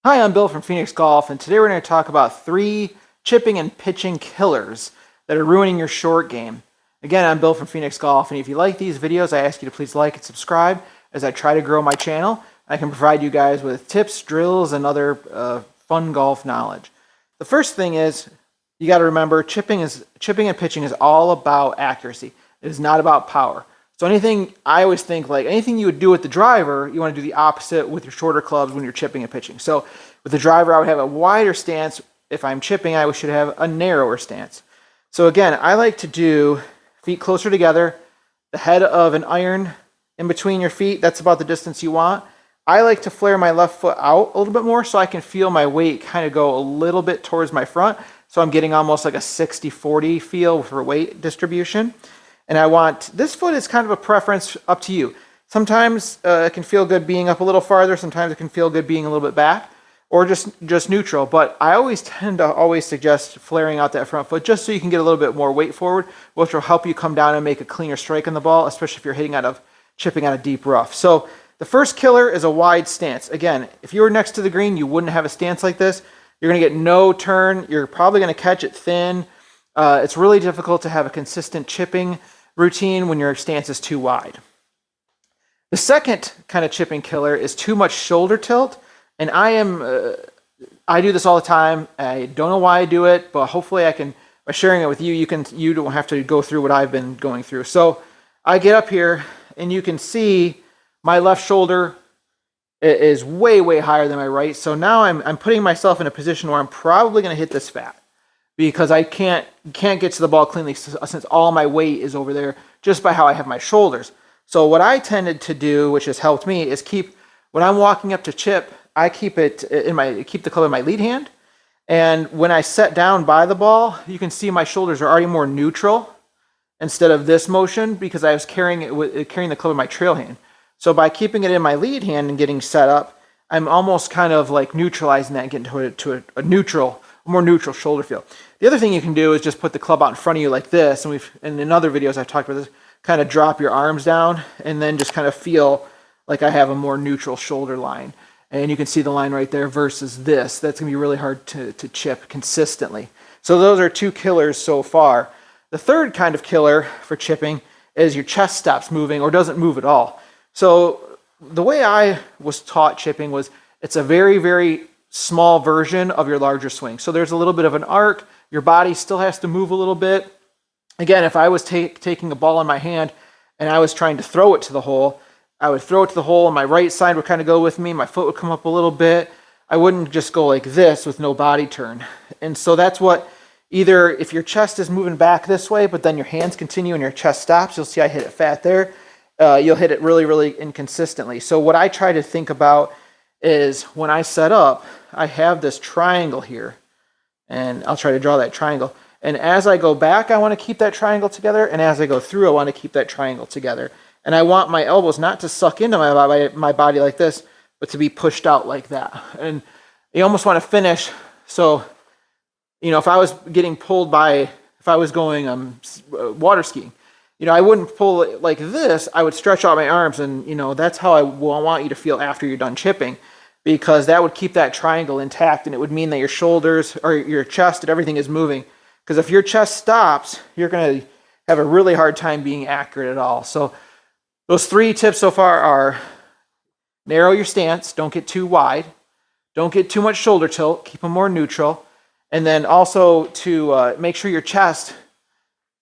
Hi, I'm Bill from Phoenix Golf, and today we're going to talk about 3 chipping and pitching killers that are ruining your short game. Again, I'm Bill from Phoenix Golf, and if you like these videos, I ask you to please like and subscribe as I try to grow my channel. I can provide you guys with tips, drills, and other fun golf knowledge. The first thing is, you got to remember, chipping and pitching is all about accuracy. It is not about power. So I always think like anything you would do with the driver, you want to do the opposite with your shorter clubs when you're chipping and pitching. So with the driver, I would have a wider stance. If I'm chipping, I should have a narrower stance. So again, I like to do feet closer together, the head of an iron in between your feet. That's about the distance you want. I like to flare my left foot out a little bit more so I can feel my weight kind of go a little bit towards my front. So I'm getting almost like a 60-40 feel for weight distribution. And I want, this foot is kind of a preference up to you. Sometimes it can feel good being up a little farther. Sometimes it can feel good being a little bit back or just neutral. But I always tend to always suggest flaring out that front foot just so you can get a little bit more weight forward, which will help you come down and make a cleaner strike on the ball, especially if you're chipping out of deep rough. So the first killer is a wide stance. Again, if you were next to the green, you wouldn't have a stance like this. You're going to get no turn. You're probably going to catch it thin. It's really difficult to have a consistent chipping routine when your stance is too wide. The second kind of chipping killer is too much shoulder tilt, and I do this all the time. I don't know why I do it, but hopefully by sharing it with you, you don't have to go through what I've been going through. So I get up here, and you can see my left shoulder is way higher than my right. So now I'm putting myself in a position where I'm probably going to hit this fat, because I can't get to the ball cleanly since all my weight is over there just by how I have my shoulders. So what I tended to do, which has helped me, is when I'm walking up to chip, I keep the club in my lead hand, and when I set down by the ball, you can see my shoulders are already more neutral instead of this motion because I was carrying the club in my trail hand. So by keeping it in my lead hand and getting set up, I'm almost kind of like neutralizing that and getting to a more neutral shoulder feel. The other thing you can do is just put the club out in front of you like this, and in other videos I've talked about this, kind of drop your arms down and then just kind of feel like I have a more neutral shoulder line. And you can see the line right there versus this. That's going to be really hard to chip consistently. So those are 2 killers so far. The third kind of killer for chipping is your chest stops moving or doesn't move at all. So the way I was taught chipping was it's a very small version of your larger swing. So there's a little bit of an arc. Your body still has to move a little bit. Again, if I was taking a ball in my hand and I was trying to throw it to the hole, I would throw it to the hole and my right side would kind of go with me. My foot would come up a little bit. I wouldn't just go like this with no body turn. And so that's what, either if your chest is moving back this way, but then your hands continue and your chest stops, you'll see I hit it fat there. You'll hit it really inconsistently. So what I try to think about is when I set up, I have this triangle here, and I'll try to draw that triangle. And as I go back, I want to keep that triangle together, and as I go through, I want to keep that triangle together. And I want my elbows not to suck into my body like this, but to be pushed out like that. And you almost want to finish. So, if I was going water skiing, I wouldn't pull it like this. I would stretch out my arms, and that's how I want you to feel after you're done chipping, because that would keep that triangle intact, and it would mean that your shoulders or your chest and everything is moving. Because if your chest stops, you're going to have a really hard time being accurate at all. So those 3 tips so far are: narrow your stance, don't get too wide, don't get too much shoulder tilt, keep them more neutral, and then also to make sure your chest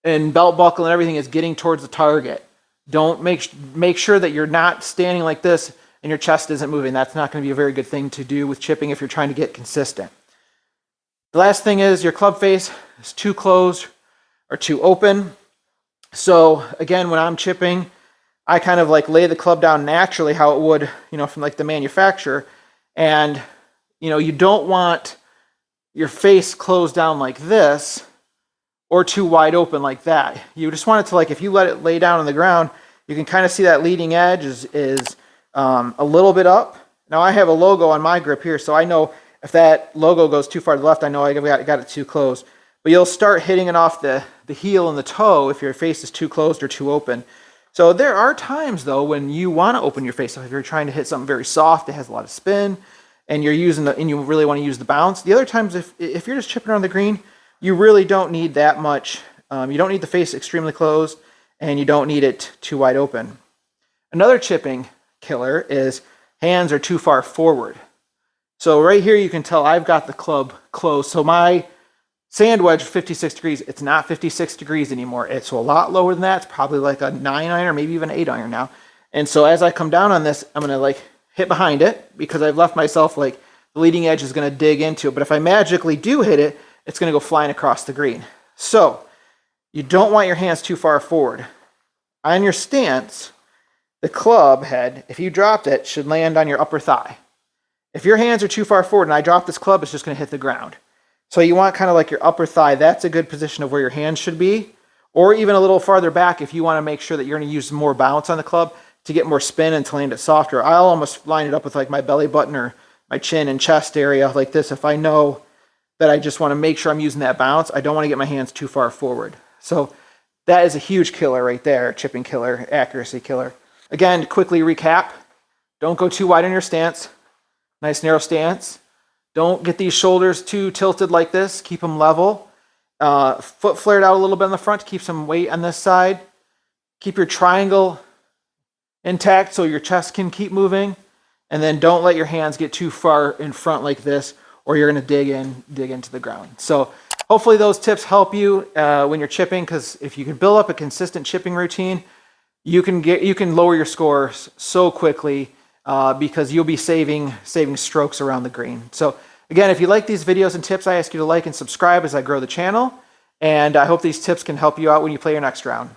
and belt buckle and everything is getting towards the target. Don't make sure that you're not standing like this and your chest isn't moving. That's not going to be a very good thing to do with chipping if you're trying to get consistent. The last thing is your club face is too closed or too open. So again, when I'm chipping, I kind of like lay the club down naturally how it would, from like the manufacturer. And, you don't want your face closed down like this or too wide open like that. You just want it to, like, if you let it lay down on the ground, you can kind of see that leading edge is a little bit up. Now I have a logo on my grip here, so I know if that logo goes too far to the left, I know I got it too close. But you'll start hitting it off the heel and the toe if your face is too closed or too open. So there are times, though, when you want to open your face up. If you're trying to hit something very soft that has a lot of spin, and you're using and you really want to use the bounce. The other times, if you're just chipping around the green, you really don't need that much. You don't need the face extremely closed, and you don't need it too wide open. Another chipping killer is hands are too far forward. So right here you can tell I've got the club closed. So my sand wedge 56 degrees, it's not 56 degrees anymore. It's a lot lower than that. It's probably like a 9 iron or maybe even 8 iron now. And so as I come down on this, I'm going to like hit behind it because I've left myself like the leading edge is going to dig into it. But if I magically do hit it, it's going to go flying across the green. So you don't want your hands too far forward. On your stance, the club head, if you dropped it, should land on your upper thigh. If your hands are too far forward and I drop this club, it's just going to hit the ground. So you want kind of like your upper thigh. That's a good position of where your hands should be. Or even a little farther back if you want to make sure that you're going to use more bounce on the club to get more spin and to land it softer. I'll almost line it up with like my belly button or my chin and chest area like this if I know that I just want to make sure I'm using that bounce. I don't want to get my hands too far forward. So that is a huge killer right there, chipping killer, accuracy killer. Again, to quickly recap, don't go too wide in your stance. Nice narrow stance. Don't get these shoulders too tilted like this. Keep them level. Foot flared out a little bit in the front to keep some weight on this side. Keep your triangle intact so your chest can keep moving. And then don't let your hands get too far in front like this or you're going to dig into the ground. So hopefully those tips help you when you're chipping, because if you can build up a consistent chipping routine, you can lower your scores so quickly because you'll be saving strokes around the green. So again, if you like these videos and tips, I ask you to like and subscribe as I grow the channel. And I hope these tips can help you out when you play your next round.